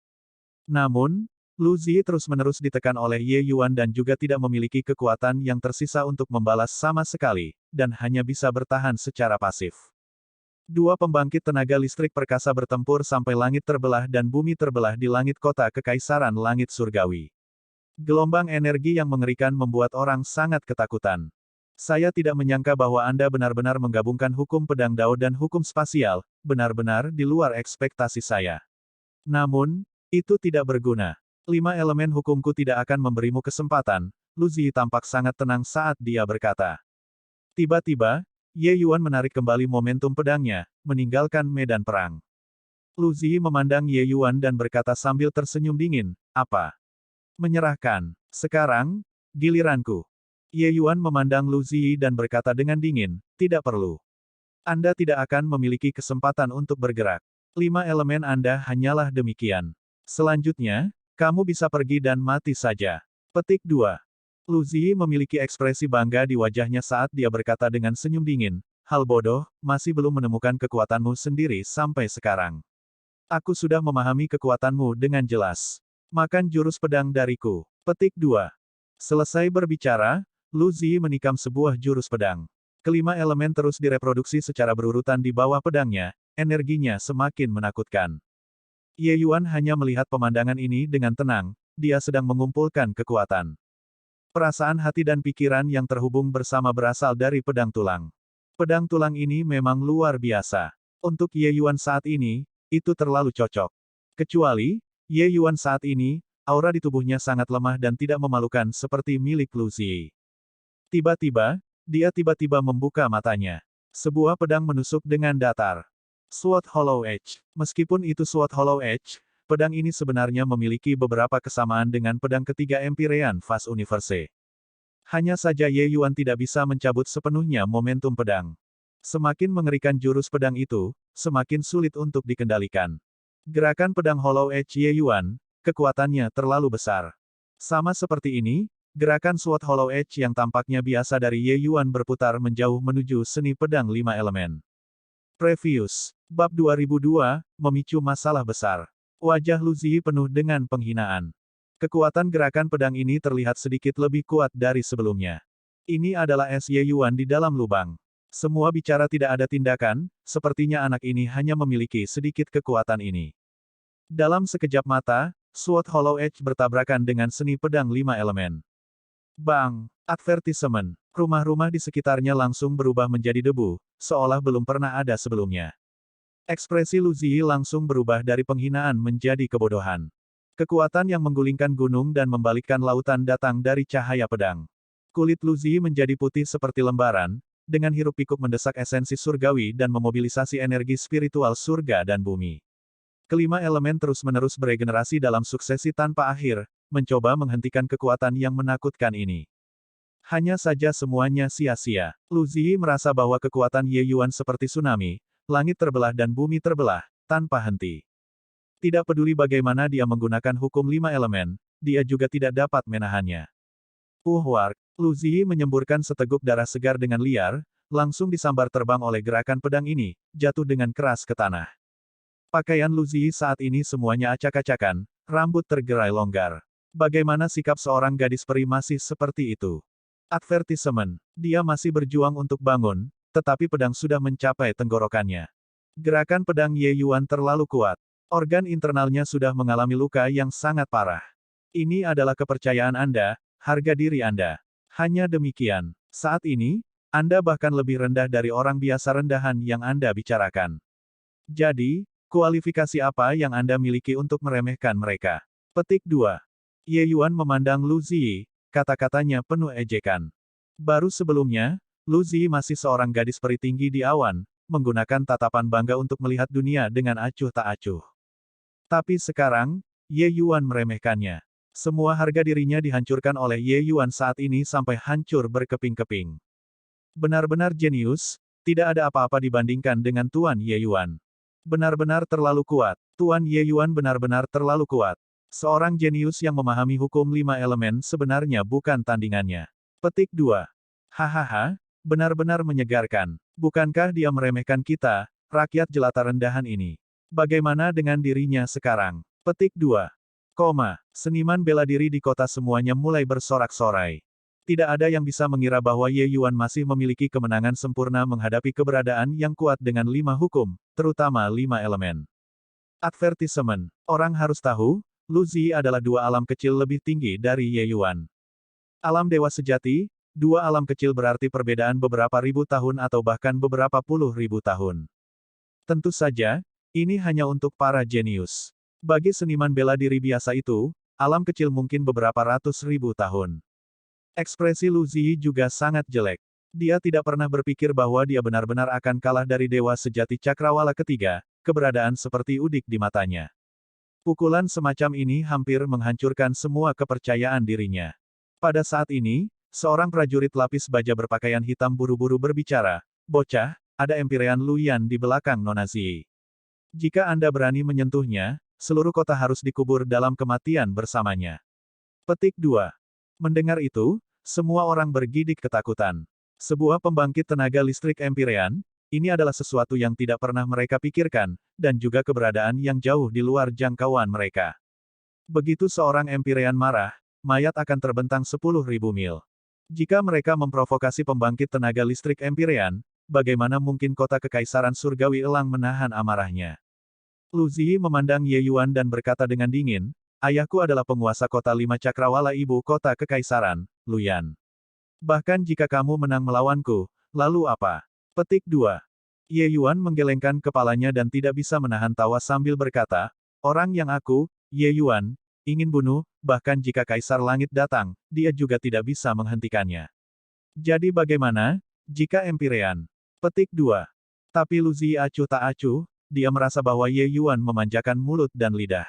Namun, Lu Ziyi terus-menerus ditekan oleh Ye Yuan dan juga tidak memiliki kekuatan yang tersisa untuk membalas sama sekali, dan hanya bisa bertahan secara pasif. Dua pembangkit tenaga listrik perkasa bertempur sampai langit terbelah dan bumi terbelah di langit kota kekaisaran langit surgawi. Gelombang energi yang mengerikan membuat orang sangat ketakutan. Saya tidak menyangka bahwa Anda benar-benar menggabungkan hukum pedang Dao dan hukum spasial, benar-benar di luar ekspektasi saya. Namun, itu tidak berguna. 5 elemen hukumku tidak akan memberimu kesempatan. Lu Ziyi tampak sangat tenang saat dia berkata. Tiba-tiba, Ye Yuan menarik kembali momentum pedangnya, meninggalkan medan perang. Lu Ziyi memandang Ye Yuan dan berkata sambil tersenyum dingin, apa? Menyerahkan. Sekarang, giliranku. Ye Yuan memandang Lu Ziyi dan berkata dengan dingin, tidak perlu. Anda tidak akan memiliki kesempatan untuk bergerak. 5 elemen Anda hanyalah demikian. Selanjutnya, kamu bisa pergi dan mati saja. Petik 2. Lu Ziyi memiliki ekspresi bangga di wajahnya saat dia berkata dengan senyum dingin, hal bodoh, masih belum menemukan kekuatanmu sendiri sampai sekarang. Aku sudah memahami kekuatanmu dengan jelas. Makan jurus pedang dariku. Petik 2. Selesai berbicara, Lu Ziyi menikam sebuah jurus pedang. Kelima elemen terus direproduksi secara berurutan di bawah pedangnya, energinya semakin menakutkan. Ye Yuan hanya melihat pemandangan ini dengan tenang, dia sedang mengumpulkan kekuatan. Perasaan hati dan pikiran yang terhubung bersama berasal dari pedang tulang. Pedang tulang ini memang luar biasa. Untuk Ye Yuan saat ini, itu terlalu cocok. Kecuali, Ye Yuan saat ini, aura di tubuhnya sangat lemah dan tidak memalukan seperti milik Lu Ziyi. Tiba-tiba, dia tiba-tiba membuka matanya. Sebuah pedang menusuk dengan datar. Sword Hollow Edge. Meskipun itu Sword Hollow Edge, pedang ini sebenarnya memiliki beberapa kesamaan dengan pedang ketiga Empyrean Fast Universe. Hanya saja Ye Yuan tidak bisa mencabut sepenuhnya momentum pedang. Semakin mengerikan jurus pedang itu, semakin sulit untuk dikendalikan. Gerakan pedang Hollow Edge Ye Yuan, kekuatannya terlalu besar. Sama seperti ini, gerakan Sword Hollow Edge yang tampaknya biasa dari Ye Yuan berputar menjauh menuju seni pedang 5 elemen. Previous. Bab 2002, memicu masalah besar. Wajah Lu Ziyi penuh dengan penghinaan. Kekuatan gerakan pedang ini terlihat sedikit lebih kuat dari sebelumnya. Ini adalah es Ye Yuan di dalam lubang. Semua bicara tidak ada tindakan, sepertinya anak ini hanya memiliki sedikit kekuatan ini. Dalam sekejap mata, Sword Hollow Edge bertabrakan dengan seni pedang 5 elemen. Bang! Advertisement. Rumah-rumah di sekitarnya langsung berubah menjadi debu, seolah belum pernah ada sebelumnya. Ekspresi Lu Ziyi langsung berubah dari penghinaan menjadi kebodohan. Kekuatan yang menggulingkan gunung dan membalikkan lautan datang dari cahaya pedang. Kulit Lu Ziyi menjadi putih seperti lembaran, dengan hiruk-pikuk mendesak esensi surgawi dan memobilisasi energi spiritual surga dan bumi. Kelima elemen terus-menerus beregenerasi dalam suksesi tanpa akhir, mencoba menghentikan kekuatan yang menakutkan ini. Hanya saja semuanya sia-sia. Lu Ziyi merasa bahwa kekuatan Ye Yuan seperti tsunami, langit terbelah dan bumi terbelah, tanpa henti. Tidak peduli bagaimana dia menggunakan hukum 5 elemen, dia juga tidak dapat menahannya. Wark! Lu Ziyi menyemburkan seteguk darah segar dengan liar, langsung disambar terbang oleh gerakan pedang ini, jatuh dengan keras ke tanah. Pakaian Lu Ziyi saat ini semuanya acak-acakan, rambut tergerai longgar. Bagaimana sikap seorang gadis peri masih seperti itu? Advertisement. Dia masih berjuang untuk bangun, tetapi pedang sudah mencapai tenggorokannya. Gerakan pedang Ye Yuan terlalu kuat. Organ internalnya sudah mengalami luka yang sangat parah. Ini adalah kepercayaan Anda, harga diri Anda. Hanya demikian. Saat ini, Anda bahkan lebih rendah dari orang biasa rendahan yang Anda bicarakan. Jadi, kualifikasi apa yang Anda miliki untuk meremehkan mereka? Petik 2. Ye Yuan memandang Lu Ziyi, kata-katanya penuh ejekan. Baru sebelumnya, Lu Zi masih seorang gadis peri tinggi di awan, menggunakan tatapan bangga untuk melihat dunia dengan acuh tak acuh. Tapi sekarang, Ye Yuan meremehkannya. Semua harga dirinya dihancurkan oleh Ye Yuan saat ini sampai hancur berkeping-keping. Benar-benar jenius, tidak ada apa-apa dibandingkan dengan Tuan Ye Yuan. Benar-benar terlalu kuat. Tuan Ye Yuan benar-benar terlalu kuat. Seorang jenius yang memahami hukum 5 elemen sebenarnya bukan tandingannya. Petik 2. Hahaha, benar-benar menyegarkan. Bukankah dia meremehkan kita, rakyat jelata rendahan ini? Bagaimana dengan dirinya sekarang? Petik 2. Seniman bela diri di kota semuanya mulai bersorak-sorai. Tidak ada yang bisa mengira bahwa Ye Yuan masih memiliki kemenangan sempurna menghadapi keberadaan yang kuat dengan 5 hukum, terutama 5 elemen. Advertisement. Orang harus tahu, Lu Zi adalah 2 alam kecil lebih tinggi dari Ye Yuan. Alam dewa sejati, 2 alam kecil berarti perbedaan beberapa ribu tahun atau bahkan beberapa puluh ribu tahun. Tentu saja, ini hanya untuk para jenius. Bagi seniman bela diri biasa itu, alam kecil mungkin beberapa ratus ribu tahun. Ekspresi Lu Zi juga sangat jelek. Dia tidak pernah berpikir bahwa dia benar-benar akan kalah dari dewa sejati cakrawala ketiga, keberadaan seperti udik di matanya. Pukulan semacam ini hampir menghancurkan semua kepercayaan dirinya. Pada saat ini, seorang prajurit lapis baja berpakaian hitam buru-buru berbicara, "Bocah, ada Empirean Luyan di belakang Nona Zi. Jika Anda berani menyentuhnya, seluruh kota harus dikubur dalam kematian bersamanya." Petik 2. Mendengar itu, semua orang bergidik ketakutan. Sebuah pembangkit tenaga listrik Empirean, ini adalah sesuatu yang tidak pernah mereka pikirkan, dan juga keberadaan yang jauh di luar jangkauan mereka. Begitu seorang Empirean marah, mayat akan terbentang 10.000 mil. Jika mereka memprovokasi pembangkit tenaga listrik Empirean, bagaimana mungkin kota kekaisaran surgawi elang menahan amarahnya? Lu Zi memandang Ye Yuan dan berkata dengan dingin, "Ayahku adalah penguasa kota 5 cakrawala ibu kota kekaisaran, Luyan. Bahkan jika kamu menang melawanku, lalu apa?" Petik 2. Ye Yuan menggelengkan kepalanya dan tidak bisa menahan tawa sambil berkata, "Orang yang aku, Ye Yuan, ingin bunuh, bahkan jika Kaisar Langit datang, dia juga tidak bisa menghentikannya. Jadi bagaimana, jika Empirean?" Petik 2. Tapi Lu Zi acuh tak acuh, dia merasa bahwa Ye Yuan memanjakan mulut dan lidah.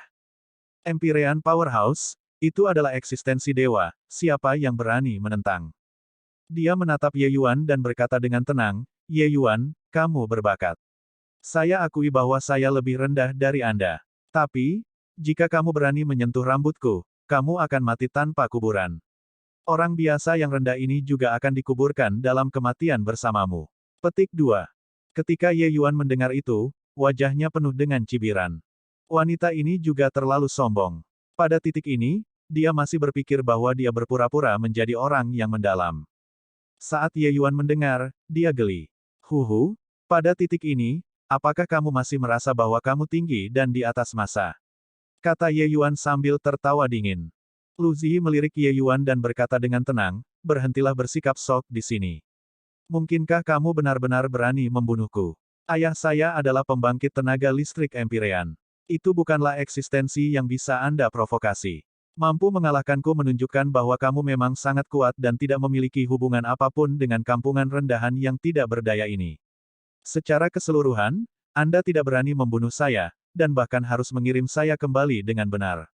Empirean Powerhouse, itu adalah eksistensi dewa, siapa yang berani menentang? Dia menatap Ye Yuan dan berkata dengan tenang, "Ye Yuan, kamu berbakat. Saya akui bahwa saya lebih rendah dari Anda. Tapi, jika kamu berani menyentuh rambutku, kamu akan mati tanpa kuburan. Orang biasa yang rendah ini juga akan dikuburkan dalam kematian bersamamu." Petik 2. Ketika Ye Yuan mendengar itu, wajahnya penuh dengan cibiran. Wanita ini juga terlalu sombong. Pada titik ini, dia masih berpikir bahwa dia berpura-pura menjadi orang yang mendalam. Saat Ye Yuan mendengar, dia geli. "Huhu, pada titik ini, apakah kamu masih merasa bahwa kamu tinggi dan di atas masa?" kata Ye Yuan sambil tertawa dingin. Lu Zi melirik Ye Yuan dan berkata dengan tenang, "Berhentilah bersikap sok di sini. Mungkinkah kamu benar-benar berani membunuhku? Ayah saya adalah pembangkit tenaga listrik Empirean. Itu bukanlah eksistensi yang bisa Anda provokasi. Mampu mengalahkanku menunjukkan bahwa kamu memang sangat kuat dan tidak memiliki hubungan apapun dengan kampungan rendahan yang tidak berdaya ini. Secara keseluruhan, Anda tidak berani membunuh saya, dan bahkan harus mengirim saya kembali dengan benar."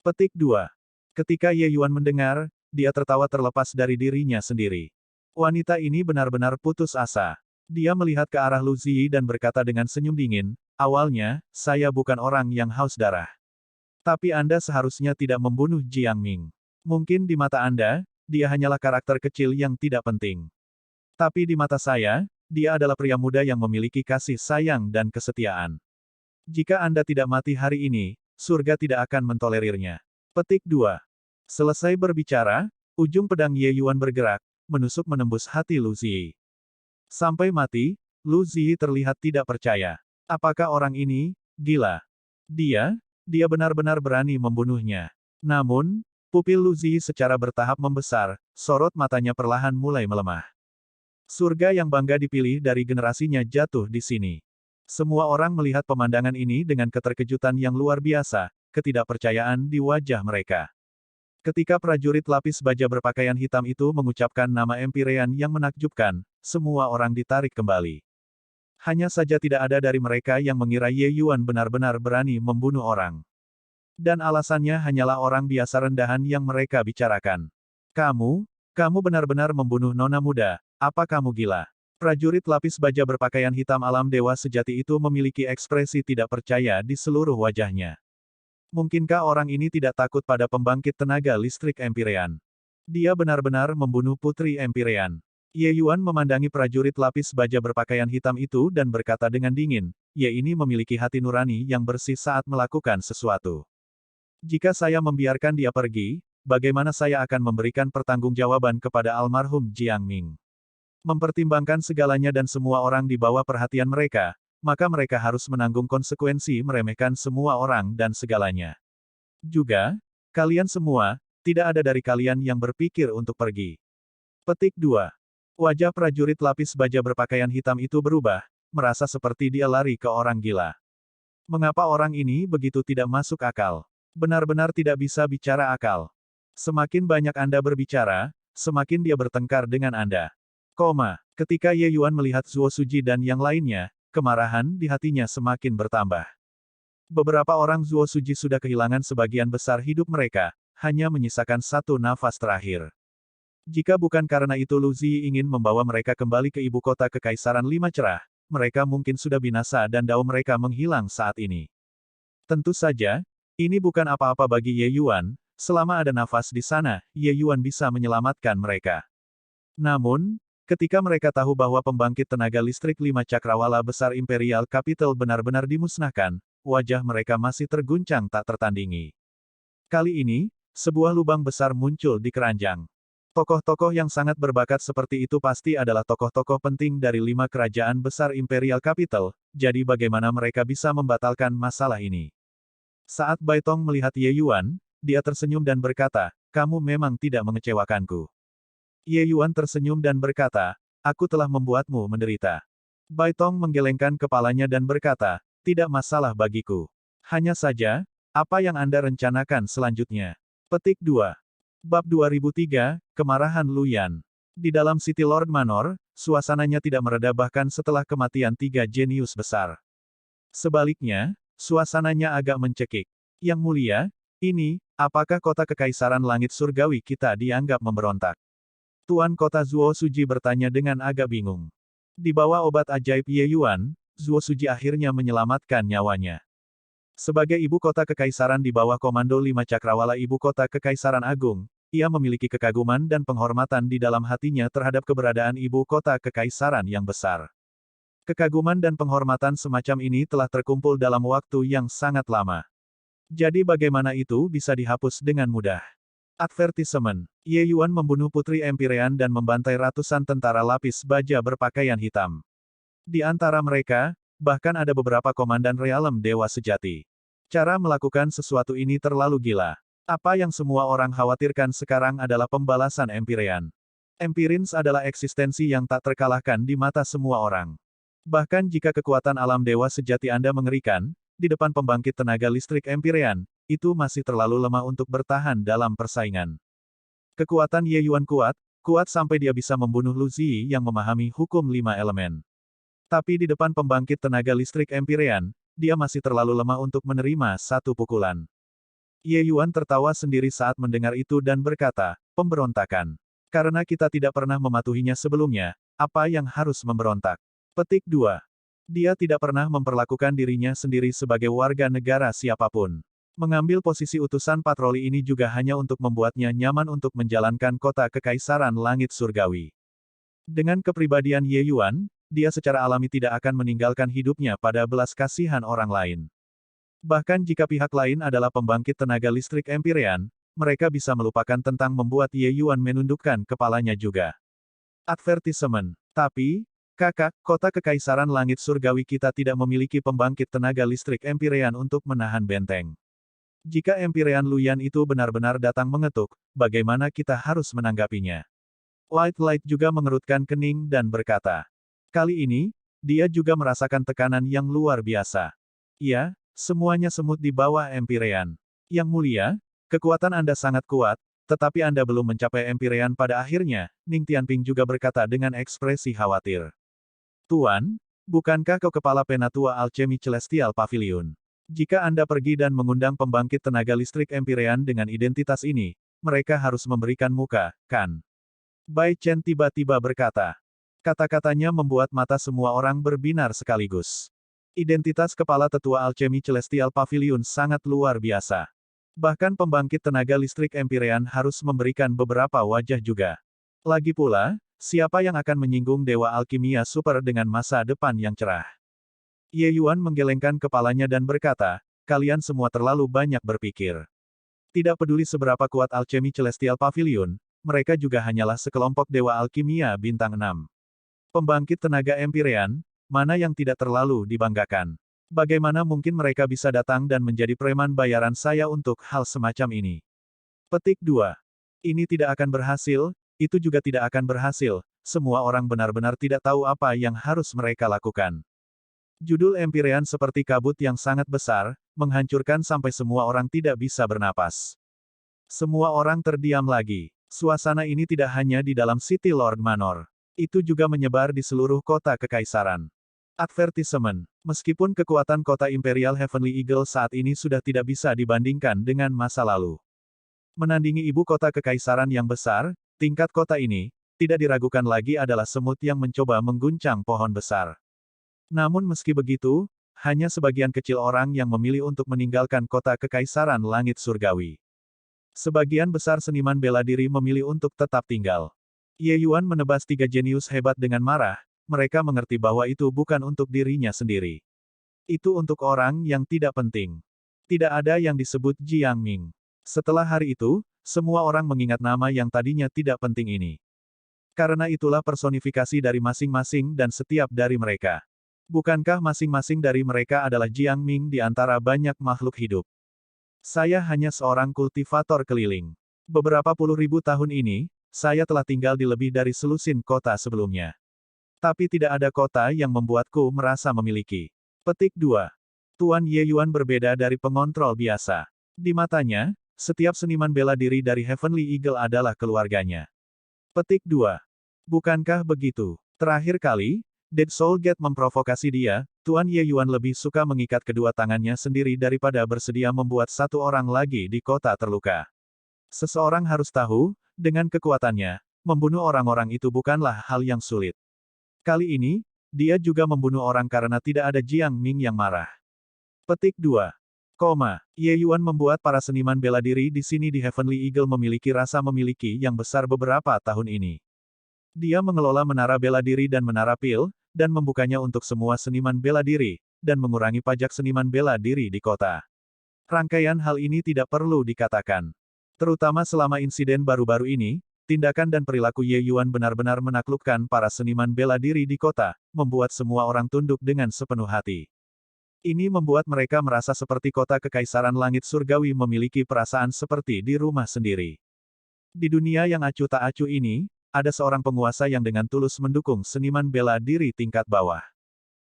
Petik 2. Ketika Ye Yuan mendengar, dia tertawa terlepas dari dirinya sendiri. Wanita ini benar-benar putus asa. Dia melihat ke arah Lu Zi dan berkata dengan senyum dingin, "Awalnya, saya bukan orang yang haus darah. Tapi Anda seharusnya tidak membunuh Jiang Ming. Mungkin di mata Anda, dia hanyalah karakter kecil yang tidak penting. Tapi di mata saya, dia adalah pria muda yang memiliki kasih sayang dan kesetiaan. Jika Anda tidak mati hari ini, surga tidak akan mentolerirnya." Petik 2. Selesai berbicara, ujung pedang Ye Yuan bergerak, menusuk menembus hati Lu Zi. Sampai mati, Lu Zi terlihat tidak percaya. Apakah orang ini gila? Dia benar-benar berani membunuhnya. Namun, pupil Lu Zi secara bertahap membesar, sorot matanya perlahan mulai melemah. Surga yang bangga dipilih dari generasinya jatuh di sini. Semua orang melihat pemandangan ini dengan keterkejutan yang luar biasa, ketidakpercayaan di wajah mereka. Ketika prajurit lapis baja berpakaian hitam itu mengucapkan nama Empyrean yang menakjubkan, semua orang ditarik kembali. Hanya saja tidak ada dari mereka yang mengira Ye Yuan benar-benar berani membunuh orang. Dan alasannya hanyalah orang biasa rendahan yang mereka bicarakan. Kamu benar-benar membunuh nona muda, apa kamu gila? Prajurit lapis baja berpakaian hitam alam dewa sejati itu memiliki ekspresi tidak percaya di seluruh wajahnya. Mungkinkah orang ini tidak takut pada pembangkit tenaga listrik Empyrean? Dia benar-benar membunuh putri Empyrean. Ye Yuan memandangi prajurit lapis baja berpakaian hitam itu dan berkata dengan dingin, Ye ini memiliki hati nurani yang bersih saat melakukan sesuatu. Jika saya membiarkan dia pergi, bagaimana saya akan memberikan pertanggungjawaban kepada almarhum Jiang Ming? Mempertimbangkan segalanya dan semua orang di bawah perhatian mereka, maka mereka harus menanggung konsekuensi meremehkan semua orang dan segalanya. Juga, kalian semua, tidak ada dari kalian yang berpikir untuk pergi. Petik 2. Wajah prajurit lapis baja berpakaian hitam itu berubah, merasa seperti dia lari ke orang gila. Mengapa orang ini begitu tidak masuk akal? Benar-benar tidak bisa bicara akal. Semakin banyak Anda berbicara, semakin dia bertengkar dengan Anda. Ketika Ye Yuan melihat Zuo Suji dan yang lainnya, kemarahan di hatinya semakin bertambah. Beberapa orang Zuo Suji sudah kehilangan sebagian besar hidup mereka, hanya menyisakan satu nafas terakhir. Jika bukan karena itu Lu Zi ingin membawa mereka kembali ke ibu kota Kekaisaran Lima Cerah, mereka mungkin sudah binasa dan dao mereka menghilang saat ini. Tentu saja, ini bukan apa-apa bagi Ye Yuan, selama ada nafas di sana, Ye Yuan bisa menyelamatkan mereka. Namun, ketika mereka tahu bahwa pembangkit tenaga listrik 5 cakrawala besar Imperial Capital benar-benar dimusnahkan, wajah mereka masih terguncang tak tertandingi. Kali ini, sebuah lubang besar muncul di keranjang. Tokoh-tokoh yang sangat berbakat seperti itu pasti adalah tokoh-tokoh penting dari 5 kerajaan besar Imperial Capital, jadi bagaimana mereka bisa membatalkan masalah ini? Saat Bai Tong melihat Ye Yuan, dia tersenyum dan berkata, kamu memang tidak mengecewakanku. Ye Yuan tersenyum dan berkata, aku telah membuatmu menderita. Bai Tong menggelengkan kepalanya dan berkata, tidak masalah bagiku. Hanya saja, apa yang Anda rencanakan selanjutnya? Petik 2. Bab 2003, Kemarahan Lu Yan. Di dalam City Lord Manor, suasananya tidak mereda bahkan setelah kematian 3 jenius besar. Sebaliknya, suasananya agak mencekik. Yang mulia, ini, apakah kota Kekaisaran Langit Surgawi kita dianggap memberontak? Tuan Kota Zuo Suji bertanya dengan agak bingung. Di bawah obat ajaib Ye Yuan, Zuo Suji akhirnya menyelamatkan nyawanya. Sebagai ibu kota kekaisaran di bawah komando 5 cakrawala ibu kota Kekaisaran Agung, ia memiliki kekaguman dan penghormatan di dalam hatinya terhadap keberadaan ibu kota kekaisaran yang besar. Kekaguman dan penghormatan semacam ini telah terkumpul dalam waktu yang sangat lama. Jadi bagaimana itu bisa dihapus dengan mudah? Advertisement. Ye Yuan membunuh Putri Empyrean dan membantai ratusan tentara lapis baja berpakaian hitam. Di antara mereka, bahkan ada beberapa komandan realem dewa sejati. Cara melakukan sesuatu ini terlalu gila. Apa yang semua orang khawatirkan sekarang adalah pembalasan Empyrean. Empyreans adalah eksistensi yang tak terkalahkan di mata semua orang. Bahkan jika kekuatan alam dewa sejati Anda mengerikan, di depan pembangkit tenaga listrik Empyrean, itu masih terlalu lemah untuk bertahan dalam persaingan. Kekuatan Ye Yuan kuat sampai dia bisa membunuh Lu Zi yang memahami hukum 5 elemen. Tapi di depan pembangkit tenaga listrik Empyrean, dia masih terlalu lemah untuk menerima satu pukulan. Ye Yuan tertawa sendiri saat mendengar itu dan berkata, pemberontakan. Karena kita tidak pernah mematuhinya sebelumnya, apa yang harus memberontak? Petik 2. Dia tidak pernah memperlakukan dirinya sendiri sebagai warga negara siapapun. Mengambil posisi utusan patroli ini juga hanya untuk membuatnya nyaman untuk menjalankan kota Kekaisaran Langit Surgawi. Dengan kepribadian Ye Yuan, dia secara alami tidak akan meninggalkan hidupnya pada belas kasihan orang lain. Bahkan jika pihak lain adalah pembangkit tenaga listrik Empyrean, mereka bisa melupakan tentang membuat Ye Yuan menundukkan kepalanya juga. Advertisement. Tapi, kakak, kota Kekaisaran Langit Surgawi kita tidak memiliki pembangkit tenaga listrik Empyrean untuk menahan benteng. Jika Empyrean Lu Yan itu benar-benar datang mengetuk, bagaimana kita harus menanggapinya? White Light juga mengerutkan kening dan berkata. Kali ini, dia juga merasakan tekanan yang luar biasa. Iya, semuanya semut di bawah Empyrean. Yang mulia, kekuatan Anda sangat kuat, tetapi Anda belum mencapai Empyrean pada akhirnya, Ning Tianping juga berkata dengan ekspresi khawatir. Tuan, bukankah kau kepala Penatua Alchemy Celestial Pavilion? Jika Anda pergi dan mengundang pembangkit tenaga listrik Empyrean dengan identitas ini, mereka harus memberikan muka, kan? Bai Chen tiba-tiba berkata. Kata-katanya membuat mata semua orang berbinar sekaligus. Identitas kepala tetua Alchemy Celestial Pavilion sangat luar biasa. Bahkan pembangkit tenaga listrik Empyrean harus memberikan beberapa wajah juga. Lagi pula, siapa yang akan menyinggung Dewa Alkimia Super dengan masa depan yang cerah? Ye Yuan menggelengkan kepalanya dan berkata, kalian semua terlalu banyak berpikir. Tidak peduli seberapa kuat Alchemy Celestial Pavilion, mereka juga hanyalah sekelompok Dewa Alkimia bintang 6. Pembangkit tenaga Empyrean, mana yang tidak terlalu dibanggakan? Bagaimana mungkin mereka bisa datang dan menjadi preman bayaran saya untuk hal semacam ini? Petik 2. Ini tidak akan berhasil, itu juga tidak akan berhasil, semua orang benar-benar tidak tahu apa yang harus mereka lakukan. Judul Empyrean seperti kabut yang sangat besar, menghancurkan sampai semua orang tidak bisa bernapas. Semua orang terdiam lagi. Suasana ini tidak hanya di dalam City Lord Manor. Itu juga menyebar di seluruh kota kekaisaran. Advertisement. Meskipun kekuatan kota Imperial Heavenly Eagle saat ini sudah tidak bisa dibandingkan dengan masa lalu. Menandingi ibu kota kekaisaran yang besar, tingkat kota ini, tidak diragukan lagi adalah semut yang mencoba mengguncang pohon besar. Namun meski begitu, hanya sebagian kecil orang yang memilih untuk meninggalkan kota kekaisaran langit surgawi. Sebagian besar seniman bela diri memilih untuk tetap tinggal. Ye Yuan menebas 3 jenius hebat dengan marah, mereka mengerti bahwa itu bukan untuk dirinya sendiri. Itu untuk orang yang tidak penting. Tidak ada yang disebut Jiang Ming. Setelah hari itu, semua orang mengingat nama yang tadinya tidak penting ini. Karena itulah personifikasi dari masing-masing dan setiap dari mereka. Bukankah masing-masing dari mereka adalah Jiang Ming di antara banyak makhluk hidup? Saya hanya seorang kultivator keliling. Beberapa puluh ribu tahun ini, saya telah tinggal di lebih dari selusin kota sebelumnya. Tapi tidak ada kota yang membuatku merasa memiliki. Petik 2. Tuan Ye Yuan berbeda dari pengontrol biasa. Di matanya, setiap seniman bela diri dari Heavenly Eagle adalah keluarganya. Petik 2. Bukankah begitu? Terakhir kali, Dead Soul Gate memprovokasi dia, Tuan Ye Yuan lebih suka mengikat kedua tangannya sendiri daripada bersedia membuat satu orang lagi di kota terluka. Seseorang harus tahu, dengan kekuatannya, membunuh orang-orang itu bukanlah hal yang sulit. Kali ini, dia juga membunuh orang karena tidak ada Jiang Ming yang marah. Petik 2. Ye Yuan membuat para seniman bela diri di sini di Heavenly Eagle memiliki rasa memiliki yang besar beberapa tahun ini. Dia mengelola menara bela diri dan menara pil, dan membukanya untuk semua seniman bela diri, dan mengurangi pajak seniman bela diri di kota. Rangkaian hal ini tidak perlu dikatakan. Terutama selama insiden baru-baru ini, tindakan dan perilaku Ye Yuan benar-benar menaklukkan para seniman bela diri di kota, membuat semua orang tunduk dengan sepenuh hati. Ini membuat mereka merasa seperti kota kekaisaran langit surgawi memiliki perasaan seperti di rumah sendiri. Di dunia yang acuh tak acuh ini, ada seorang penguasa yang dengan tulus mendukung seniman bela diri tingkat bawah.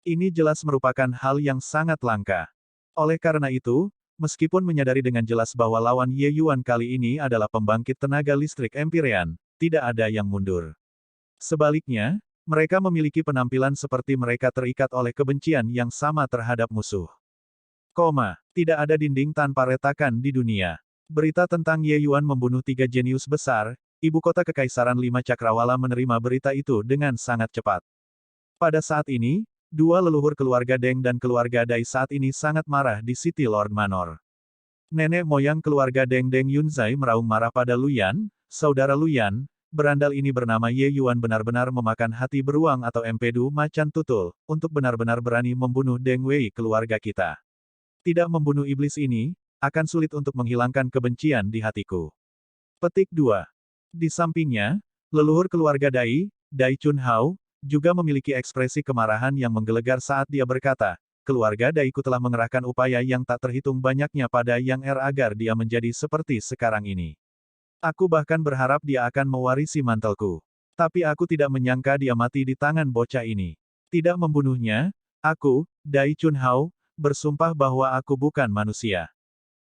Ini jelas merupakan hal yang sangat langka. Oleh karena itu, meskipun menyadari dengan jelas bahwa lawan Ye Yuan kali ini adalah pembangkit tenaga listrik Empyrean, tidak ada yang mundur. Sebaliknya, mereka memiliki penampilan seperti mereka terikat oleh kebencian yang sama terhadap musuh. Tidak ada dinding tanpa retakan di dunia. Berita tentang Ye Yuan membunuh 3 jenius besar, ibu kota kekaisaran 5 cakrawala menerima berita itu dengan sangat cepat. Pada saat ini, 2 leluhur keluarga Deng dan keluarga Dai saat ini sangat marah di City Lord Manor. Nenek moyang keluarga Deng Deng Yunzai meraung marah pada Luyan, saudara Luyan, berandal ini bernama Ye Yuan benar-benar memakan hati beruang atau empedu macan tutul, untuk benar-benar berani membunuh Deng Wei keluarga kita. Tidak membunuh iblis ini, akan sulit untuk menghilangkan kebencian di hatiku. Petik 2. Di sampingnya, leluhur keluarga Dai, Dai Chun Hao, juga memiliki ekspresi kemarahan yang menggelegar saat dia berkata, keluarga Daiku telah mengerahkan upaya yang tak terhitung banyaknya pada Yang agar dia menjadi seperti sekarang ini. Aku bahkan berharap dia akan mewarisi mantelku. Tapi aku tidak menyangka dia mati di tangan bocah ini. Tidak membunuhnya, aku, Dai Chun Hao, bersumpah bahwa aku bukan manusia.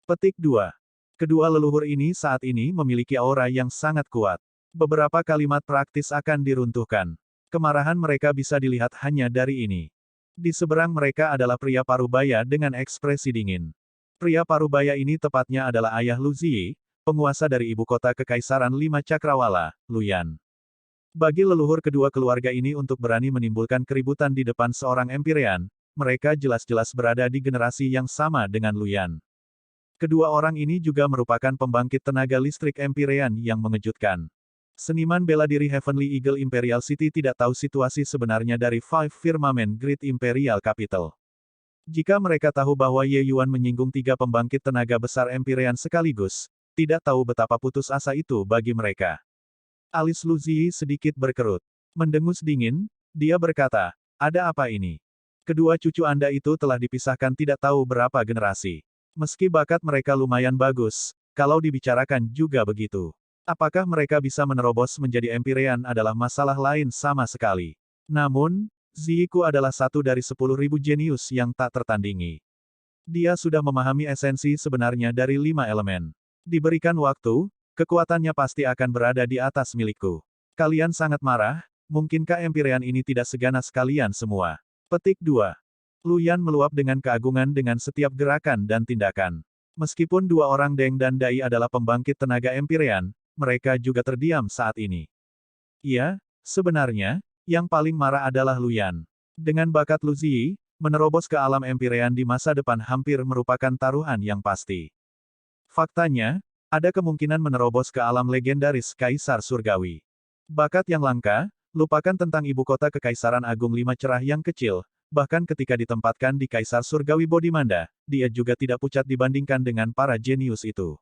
Petik 2. Kedua leluhur ini saat ini memiliki aura yang sangat kuat. Beberapa kalimat praktis akan diruntuhkan. Kemarahan mereka bisa dilihat hanya dari ini. Di seberang mereka adalah pria parubaya dengan ekspresi dingin. Pria parubaya ini tepatnya adalah ayah Lu Ziyi, penguasa dari ibu kota Kekaisaran Lima Cakrawala, Luyan. Bagi leluhur kedua keluarga ini untuk berani menimbulkan keributan di depan seorang Empyrean, mereka jelas-jelas berada di generasi yang sama dengan Luyan. Kedua orang ini juga merupakan pembangkit tenaga listrik Empyrean yang mengejutkan. Seniman bela diri Heavenly Eagle Imperial City tidak tahu situasi sebenarnya dari Five Firmament Great Imperial Capital. Jika mereka tahu bahwa Ye Yuan menyinggung 3 pembangkit tenaga besar Empyrean sekaligus, tidak tahu betapa putus asa itu bagi mereka. Alis Lu Ziyi sedikit berkerut. Mendengus dingin, dia berkata, "Ada apa ini? Kedua cucu Anda itu telah dipisahkan tidak tahu berapa generasi. Meski bakat mereka lumayan bagus, kalau dibicarakan juga begitu. Apakah mereka bisa menerobos menjadi Empyrean adalah masalah lain sama sekali. Namun, Ziyiku adalah satu dari 10.000 jenius yang tak tertandingi. Dia sudah memahami esensi sebenarnya dari 5 elemen. Diberikan waktu, kekuatannya pasti akan berada di atas milikku. Kalian sangat marah, mungkinkah Empyrean ini tidak seganas kalian semua?" Petik 2. Luyan meluap dengan keagungan dengan setiap gerakan dan tindakan. Meskipun dua orang Deng dan Dai adalah pembangkit tenaga Empyrean, mereka juga terdiam saat ini. Iya, sebenarnya, yang paling marah adalah Luyan. Dengan bakat Lu Ziyi, menerobos ke alam Empyrean di masa depan hampir merupakan taruhan yang pasti. Faktanya, ada kemungkinan menerobos ke alam legendaris Kaisar Surgawi. Bakat yang langka, lupakan tentang ibu kota Kekaisaran Agung Lima Cerah yang kecil, bahkan ketika ditempatkan di Kaisar Surgawi Bodhimanda, dia juga tidak pucat dibandingkan dengan para jenius itu.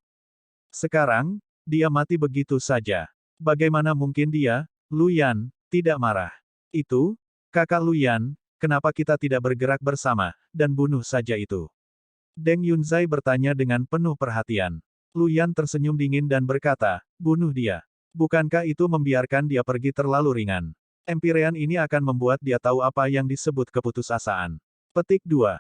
Sekarang, dia mati begitu saja. Bagaimana mungkin dia, Luyan, tidak marah? Itu, kakak Luyan, kenapa kita tidak bergerak bersama, dan bunuh saja itu? Deng Yunzai bertanya dengan penuh perhatian. Luyan tersenyum dingin dan berkata, bunuh dia. Bukankah itu membiarkan dia pergi terlalu ringan? Empyrean ini akan membuat dia tahu apa yang disebut keputusasaan. Petik 2.